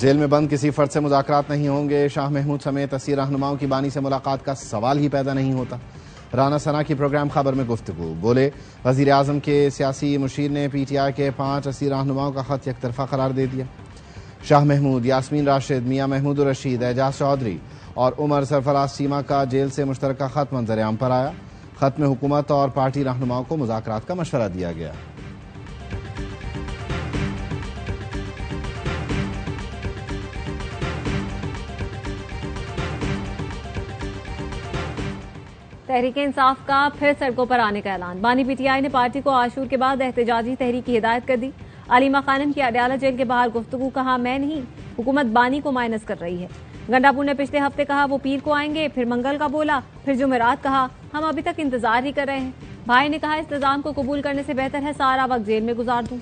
Jail में बंद किसी फर्द से मुज़ाकरात नहीं होंगे। शाह महमूद समेत 80 रहनुमाओं की बानी से मुलाकात का सवाल ही पैदा नहीं होता। राना सना की प्रोग्राम खबर में गुफ्तगू। बोले, वज़ीर आज़म के सियासी मुशीर ने PTI के 5 80 रहनुमाओं का खत एक तरफा करार दे दिया। शाह महमूद, यास्मीन राशिद, मियाँ महमूद रशीद, एजाज चौधरी और उमर सरफराज सीमा का जेल से मुश्तरका खत मंजर आम पर आया। खत में हुकूमत और पार्टी रहनुमाओं को मुज़ाकरात का मशवरा दिया गया। तहरीक इंसाफ का फिर सड़कों पर आने का ऐलान। बानी PTI ने पार्टी को आशूर के बाद एहतजाजी तहरीक की हिदायत कर दी। अलीमा खानम की अडयाला जेल के बाहर गुफ्तगू। कहा, मैं नहीं, हुकूमत बानी को माइनस कर रही है। गंडापुर ने पिछले हफ्ते कहा वो पीर को आएंगे, फिर मंगल का बोला, फिर जुमेरात कहा। हम अभी तक इंतजार ही कर रहे हैं। भाई ने कहा, इस निजाम को कबूल करने से बेहतर है सारा वक्त जेल में गुजार दूं।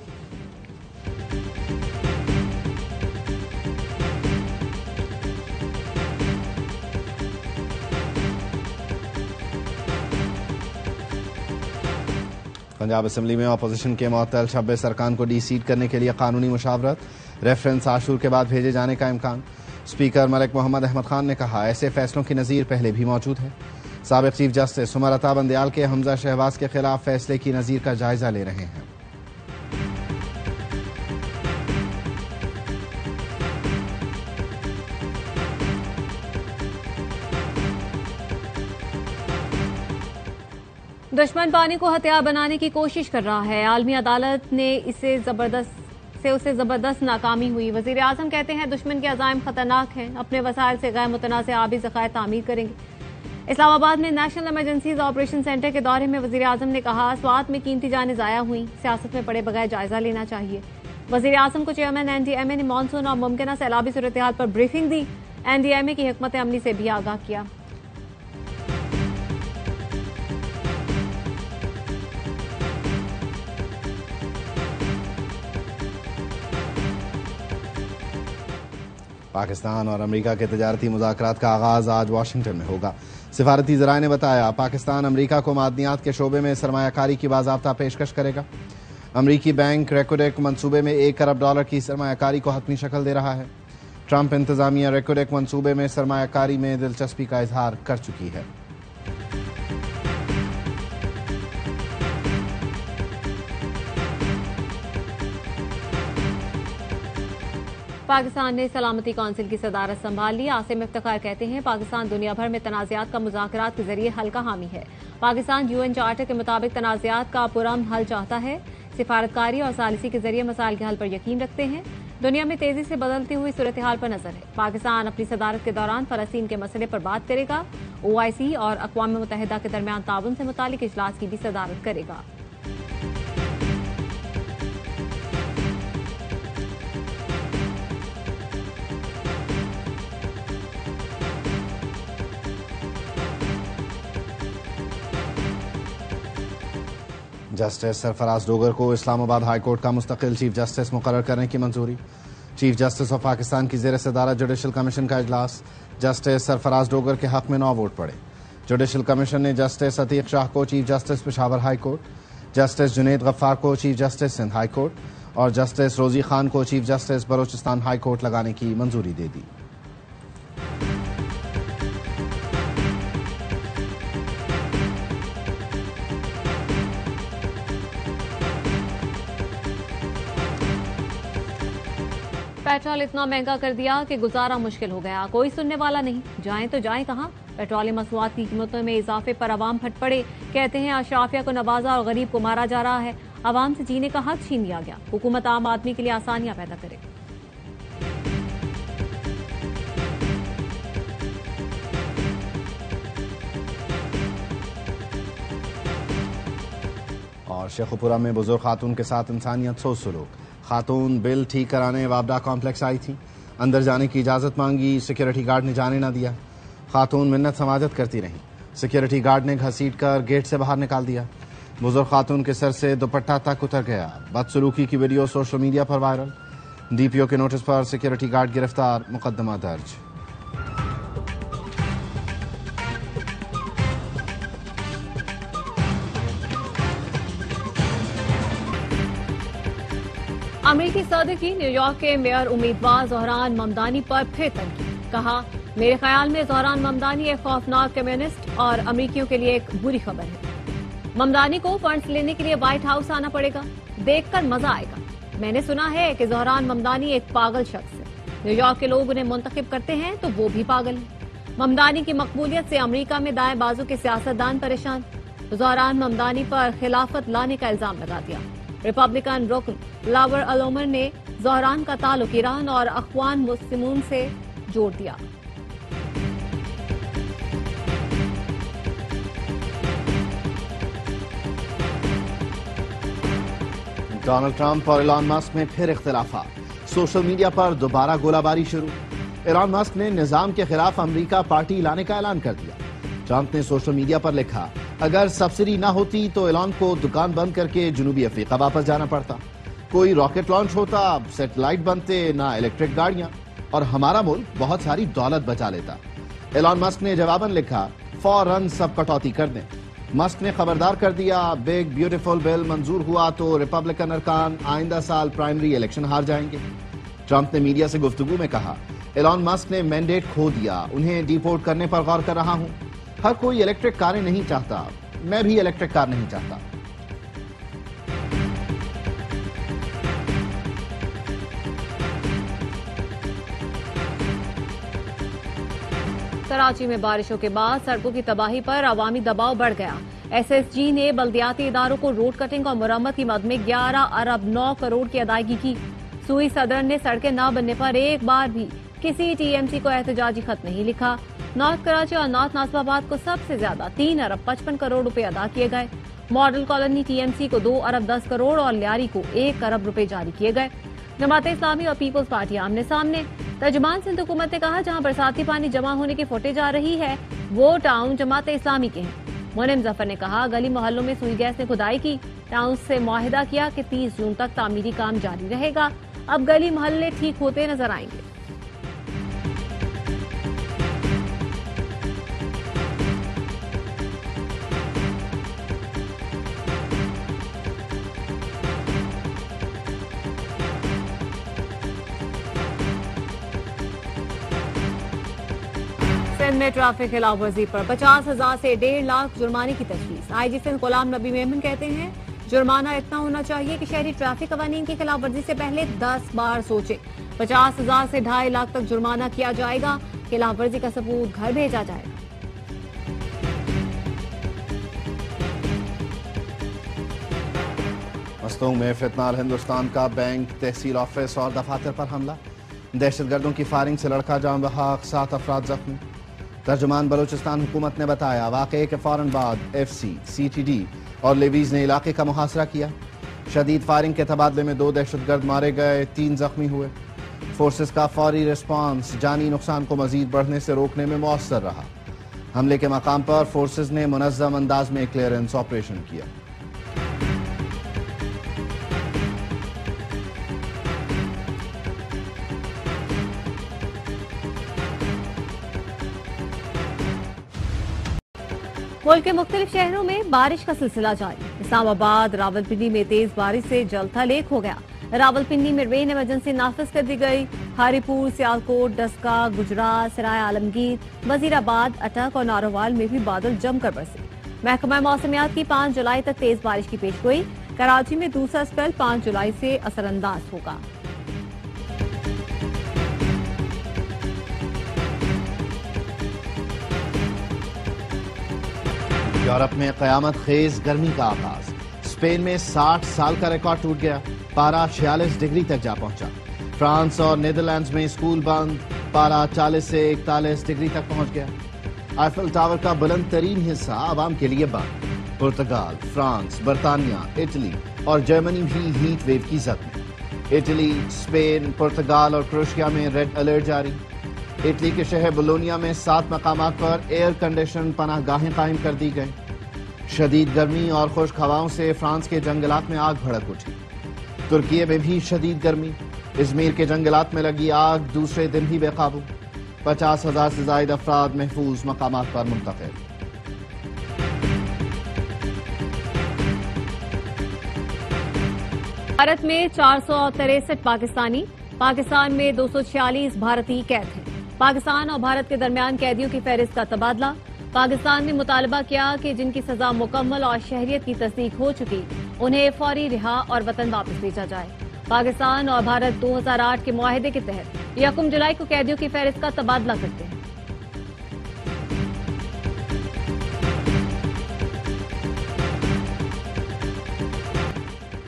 पंजाब असम्बली में अपोजिशन के मुअत्तल शब्बीस अरकान को डी-सीट करने के लिए कानूनी मुशावरत। रेफरेंस आशूर के बाद भेजे जाने का इम्कान। स्पीकर मलिक मोहम्मद अहमद खान ने कहा, ऐसे फैसलों की नज़ीर पहले भी मौजूद है। साबिक चीफ जस्टिस उमर अता बंदयाल के हमजा शहबाज के खिलाफ फैसले की नज़ीर का जायजा ले रहे हैं। दुश्मन पानी को हथियार बनाने की कोशिश कर रहा है। आलमी अदालत ने उसे जबरदस्त नाकामी हुई। वजीर आजम कहते हैं दुश्मन के अज़ाइम खतरनाक हैं, अपने वसाइल से गैर मुतनाज़ आबी ज़खायर तामीर करेंगे। इस्लामाबाद में नेशनल इमरजेंसीज ऑपरेशन सेंटर के दौरे में वजीर आजम ने कहा, स्वात में कीमती जानें ज़ाया हुई, सियासत में पड़े बगैर जायजा लेना चाहिए। वजीर आजम को चेयरमैन NDMA ने मानसून और मुमकिन सैलाबी सूरत हाल पर ब्रीफिंग दी। NDMA की हिकमत अमली से भी आगाह किया। पाकिस्तान और अमेरिका के तजारती मुज़ाकरात का आगाज आज वाशिंगटन में होगा। सिफारती ज़राए ने बताया, पाकिस्तान अमेरिका को मादनियात के शोबे में सरमायाकारी की बाज़ाब्ता पेशकश करेगा। अमेरिकी बैंक रेकोडेक मंसूबे में $1 अरब की सरमायाकारी को हतमी शक्ल दे रहा है। ट्रंप इंतजामिया रेकोडेक मंसूबे में सरमायाकारी में दिलचस्पी का इजहार कर चुकी है। पाकिस्तान ने सलामती कौंसिल की सदारत संभाल ली। आसिम इफ्तिखार कहते हैं, पाकिस्तान दुनिया भर में तनाज़ात का मुज़ाकरात के जरिए हल का हामी है। पाकिस्तान UN चार्टर के मुताबिक तनाज़ात का पुरअमन हल चाहता है। सिफारतकारी और सालिसी के जरिए मसाइल के हल पर यकीन रखते हैं। दुनिया में तेजी से बदलती हुई सूरत हाल पर नजर है। पाकिस्तान अपनी सदारत के दौरान फलस्तीन के मसले पर बात करेगा। OIC और अक़वाम मुत्तहिदा के दरमियान ताउन से मुतालिक इजलास की भी सदारत करेगा। जस्टिस सरफराज डोगर को इस्लामाबाद हाई कोर्ट का मुस्तकिल चीफ जस्टिस मुकर्रर करने की मंजूरी। चीफ जस्टिस ऑफ पाकिस्तान की ज़ेर सदारत जुडिशल कमीशन का इजलास। जस्टिस सरफराज डोगर के हक में 9 वोट पड़े। जुडिशल कमीशन ने जस्टिस अतीक शाह को chief justice Peshawar high court, justice Junaid Ghaffar को chief justice Sindh high court और जस्टिस रोजी खान को chief justice Balochistan high court लगाने की मंजूरी दे दी। पेट्रोल इतना महंगा कर दिया कि गुजारा मुश्किल हो गया। कोई सुनने वाला नहीं। जाएं तो जाएं कहां। पेट्रोलियम मसनूआत की कीमतों में इजाफे पर अवाम फट पड़े। कहते हैं अशराफिया को नवाजा और गरीब को मारा जा रहा है। अवाम से जीने का हक छीन लिया गया। हुकूमत आम आदमी के लिए आसानियां पैदा करे। और शेखुपुरा में बुजुर्ग खातून के साथ इंसानियत सो सलूक। खातून बिल ठीक कराने वापडा कॉम्प्लेक्स आई थी। अंदर जाने की इजाज़त मांगी, सिक्योरिटी गार्ड ने जाने न दिया। खातून मिन्नत समाजत करती रही। सिक्योरिटी गार्ड ने घसीट कर गेट से बाहर निकाल दिया। बुजुर्ग खातून के सर से दुपट्टा तक उतर गया। बदसलूकी की वीडियो सोशल मीडिया पर वायरल। DPO के नोटिस पर सिक्योरिटी गार्ड गिरफ्तार, मुकदमा दर्ज। अमेरिकी सदर की न्यूयॉर्क के मेयर उम्मीदवार ज़ोहरान ममदानी पर फिर तनकीद। कहा, मेरे ख्याल में ज़ोहरान ममदानी एक खौफनाक कम्युनिस्ट और अमेरिकियों के लिए एक बुरी खबर है। ममदानी को फंड्स लेने के लिए व्हाइट हाउस आना पड़ेगा, देखकर मजा आएगा। मैंने सुना है कि ज़ोहरान ममदानी एक पागल शख्स है। न्यूयॉर्क के लोग उन्हें मुंतखब करते हैं तो वो भी पागल है। ममदानी की मकबूलियत से अमेरिका में दाएं बाजू के सियासतदान परेशान। ज़ोहरान ममदानी पर खिलाफत लाने का इल्जाम लगा दिया। रिपब्लिकन रुकन लावर अलोमर ने ज़ोहरान का ताल्लुक ईरान और अख्वान मुस्लिमून से जोड़ दिया। डोनाल्ड ट्रंप और इलॉन मस्क में फिर इख्तिलाफात। सोशल मीडिया पर दोबारा गोलाबारी शुरू। इलॉन मस्क ने निजाम के खिलाफ अमेरिका पार्टी लाने का ऐलान कर दिया। ट्रंप ने सोशल मीडिया पर लिखा, अगर सब्सिडी ना होती तो इलॉन को दुकान बंद करके जनूबी अफ्रीका वापस जाना पड़ता, कोई रॉकेट लॉन्च होता, सैटेलाइट बनते, ना इलेक्ट्रिक गाड़ियां, और हमारा मुल्क बहुत सारी दौलत बचा लेता। इलॉन मस्क ने जवाबन लिखा, फौरन सब कटौती कर दें। मस्क ने खबरदार कर दिया, बिग ब्यूटीफुल बिल मंजूर हुआ तो रिपब्लिकन अरकान आइंदा साल प्राइमरी इलेक्शन हार जाएंगे। ट्रंप ने मीडिया से गुफ्तगू में कहा, इलॉन मस्क ने मैंडेट खो दिया, उन्हें डिपोर्ट करने पर गौर कर रहा हूं। हर कोई इलेक्ट्रिक कारें नहीं चाहता, मैं भी इलेक्ट्रिक कार नहीं चाहता। कराची में बारिशों के बाद सड़कों की तबाही पर अवामी दबाव बढ़ गया। एसएसजी ने बल्दियाती इदारों को रोड कटिंग और मुरम्मत की मद में 11 अरब 9 करोड़ की अदायगी की। सूई सदर ने सड़कें न बनने पर एक बार भी किसी टीएमसी को एहतजाजी खत नहीं लिखा। नॉर्थ कराची और नॉर्थ नासिबाबाद को सबसे ज्यादा 3 अरब 55 करोड़ रुपए अदा किए गए। मॉडल कॉलोनी टीएमसी को 2 अरब 10 करोड़ और लियारी को 1 अरब रुपए जारी किए गए। जमात इस्लामी और पीपल्स पार्टी आमने सामने। तर्जुमान सिंध हुकूमत ने कहा, जहां बरसाती पानी जमा होने की फुटेज आ रही है वो टाउन जमात इस्लामी के हैं। मुनीम जफर ने कहा, गली मोहल्लों में सुई गैस ने खुदाई की। टाउन से मुआहिदा किया कि 30 जून तक तामीरी काम जारी रहेगा। अब गली मोहल्ले ठीक होते नजर आएंगे। सिंध में ट्रैफिक खिलाफ वर्जी पर 50,000 से 1.5 लाख जुर्माने की तजवीज। आईजी सिंध गुलाम नबी मेमन कहते हैं, जुर्माना इतना होना चाहिए कि शहरी ट्रैफिक कवानीन की खिलाफ वर्जी से पहले 10 बार सोचे। 50,000 से 2.5 लाख तक जुर्माना किया जाएगा। खिलाफ वर्जी का सबूत घर भेजा जाएगा। मस्तूंग में फितनाल हिंदुस्तान का बैंक, तहसील ऑफिस और दफातर पर हमला। दहशतगर्दों की फायरिंग से लड़का जान बहक, 7 अफराद जख्मी। तर्जुमान बलूचिस्तान हुकूमत ने बताया, वाक़े के फौरन बाद FC, CTD और लेवीज ने इलाके का मुहासरा किया। शदीद फायरिंग के तबादले में 2 दहशतगर्द मारे गए, 3 जख्मी हुए। फोर्सेस का फौरी रिस्पांस जानी नुकसान को मजीद बढ़ने से रोकने में मौसर रहा। हमले के मकाम पर फोर्सेस ने मुनज़्ज़म अंदाज में क्लियरेंस ऑपरेशन किया। मुल्क के मुख्तलिफ शहरों में बारिश का सिलसिला जारी। इस्लामाबाद, रावलपिंडी में तेज बारिश से जल थल एक हो गया। रावलपिंडी में रेन इमरजेंसी नाफिज कर दी गई। हारीपुर, सियालकोट, डस्का, गुजरात, सराय आलमगीर, वजीराबाद, अटक और नारोवाल में भी बादल जमकर बरसे। महकमा मौसमियात की 5 जुलाई तक तेज बारिश की पेशगोई। कराची में दूसरा स्पेल 5 जुलाई से असरअंदाज होगा। यूरोप में कयामत खेज गर्मी का आगाज। स्पेन में 60 साल का रिकॉर्ड टूट गया, पारा 46 डिग्री तक जा पहुंचा। फ्रांस और नीदरलैंड्स में स्कूल बंद, पारा 40 से 41 डिग्री तक पहुंच गया। आईफल टावर का बुलंद तरीन हिस्सा आवाम के लिए बंद। पुर्तगाल, फ्रांस, बरतानिया, इटली और जर्मनी भी हीट वेव की जद में। इटली, स्पेन, पुर्तगाल और क्रोएशिया में रेड अलर्ट जारी। इटली के शहर बोलोनिया में 7 मकामात पर एयर कंडीशन पनाहगाहें कायम कर दी गई। शदीद गर्मी और खुश्क हवाओं से फ्रांस के जंगलात में आग भड़क उठी। तुर्की में भी शदीद गर्मी। इजमीर के जंगलात में लगी आग दूसरे दिन भी बेकाबू। 50,000 से ज्यादा अफराद महफूज मकामात पर मुंतकिल। भारत में 463 पाकिस्तानी, पाकिस्तान में 246 भारतीय कैद हैं। पाकिस्तान और भारत के दरमियान कैदियों की फहरिस्त का तबादला। पाकिस्तान ने मुतालबा किया कि जिनकी सजा मुकम्मल और शहरियत की तस्दीक हो चुकी उन्हें फौरी रिहा और वतन वापस भेजा जाए। पाकिस्तान और भारत 2008 के मुआहदे के तहत 1 जुलाई को कैदियों की फहरिस्त का तबादला करते हैं।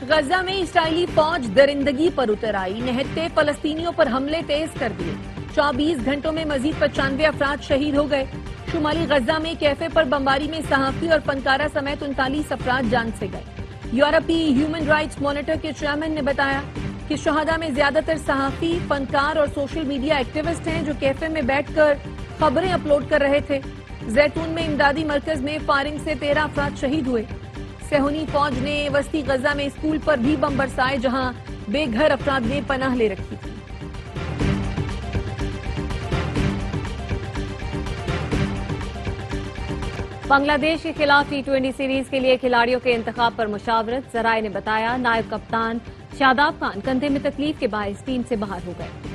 गजा में इस्राइली फौज दरिंदगी पर उतर आई, निहत्ते फलस्तीनियों पर हमले तेज कर दिए। 24 घंटों में मजीद 95 अफराद शहीद हो गए। शुमाली गजा में कैफे पर बमबारी में सहाफी और फनकारा समेत 39 अफराद जान से गए। यूरोपीय ह्यूमन राइट्स मॉनिटर के चेयरमैन ने बताया कि शहादा में ज्यादातर सहाफी, फनकार और सोशल मीडिया एक्टिविस्ट हैं जो कैफे में बैठकर खबरें अपलोड कर रहे थे। जैतून में इमदादी मरकज में फायरिंग से 13 अफराद शहीद हुए। सेहूनी फौज ने वस्ती गजा में स्कूल पर भी बम बरसाए जहां बेघर अफराद ने पनाह ले रखी थी। बांग्लादेश के खिलाफ T20 सीरीज के लिए खिलाड़ियों के इंतखाब पर मुशावरत। जराए ने बताया नायब कप्तान शादाब खान कंधे में तकलीफ के बायस टीम से बाहर हो गए।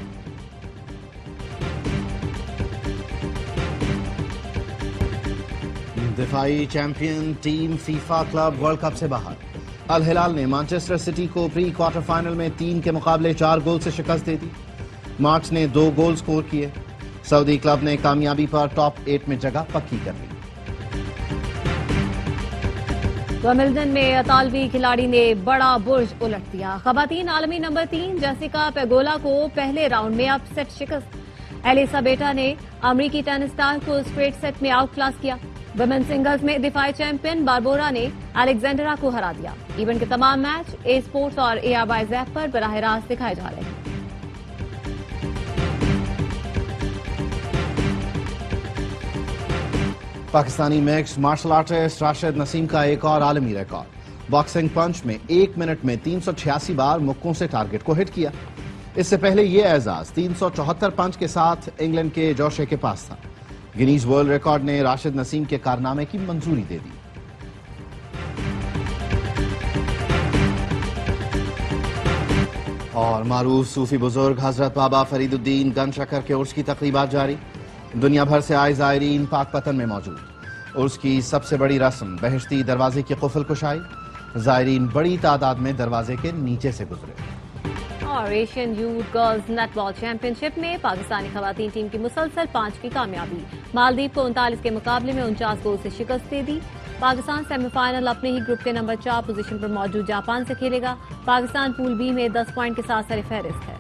दिफाई champion team FIFA club world cup से बाहर। अल हिलाल ने मैनचेस्टर सिटी को प्री क्वार्टर फाइनल में 3 के मुकाबले 4 गोल से शिकस्त दे दी। मार्च ने 2 गोल स्कोर किए। सऊदी क्लब ने कामयाबी पर टॉप 8 में जगह पक्की कर ली। विंबलडन में इतालवी खिलाड़ी ने बड़ा बुर्ज उलट दिया। खवातीन आलमी नंबर 3 जेसिका पेगोला को पहले राउंड में अपसेट शिकस्त। एलिसाबेटा ने अमरीकी टेनिस स्टार को स्ट्रेट सेट में आउट क्लास किया। वुमेन सिंगल्स में दिफाई चैंपियन बारबोरा ने अलेक्जेंड्रा को हरा दिया। इवेंट के तमाम मैच ए स्पोर्ट्स और ARY ऐप पर बराह रास्त दिखाए जा रहे हैं। Pakistani mixed martial artist Rashid Naseem का एक और आलमी रिकॉर्ड। बॉक्सिंग पंच में 1 मिनट में 386 बार मुक्कों से टारगेट को हिट किया। इससे पहले यह एजाज 374 पंच के साथ इंग्लैंड के जोशे के पास था। गिनीज वर्ल्ड रिकॉर्ड ने राशिद नसीम के कारनामे की मंजूरी दे दी। और मारूफ सूफी बुजुर्ग हजरत बाबा फरीदुद्दीन गन शकर के उर्स की तकरीबात जारी। दुनिया भर से आए जायरीन पाक पतन में मौजूद। उर्स की सबसे बड़ी रस्म बहिश्ती दरवाजे की कुफल कुशाई। जायरीन बड़ी तादाद में दरवाजे के नीचे से गुजरे। और Asian youth girls netball championship में पाकिस्तानी खवातीन टीम की मुसलसल 5वीं कामयाबी। मालदीव को 39 के मुकाबले में 49 गोल से शिकस्त दे दी। पाकिस्तान सेमीफाइनल अपने ही ग्रुप के नंबर 4 पोजीशन पर मौजूद जापान से खेलेगा। पाकिस्तान पूल बी में 10 पॉइंट के साथ सरफहरिस्त है।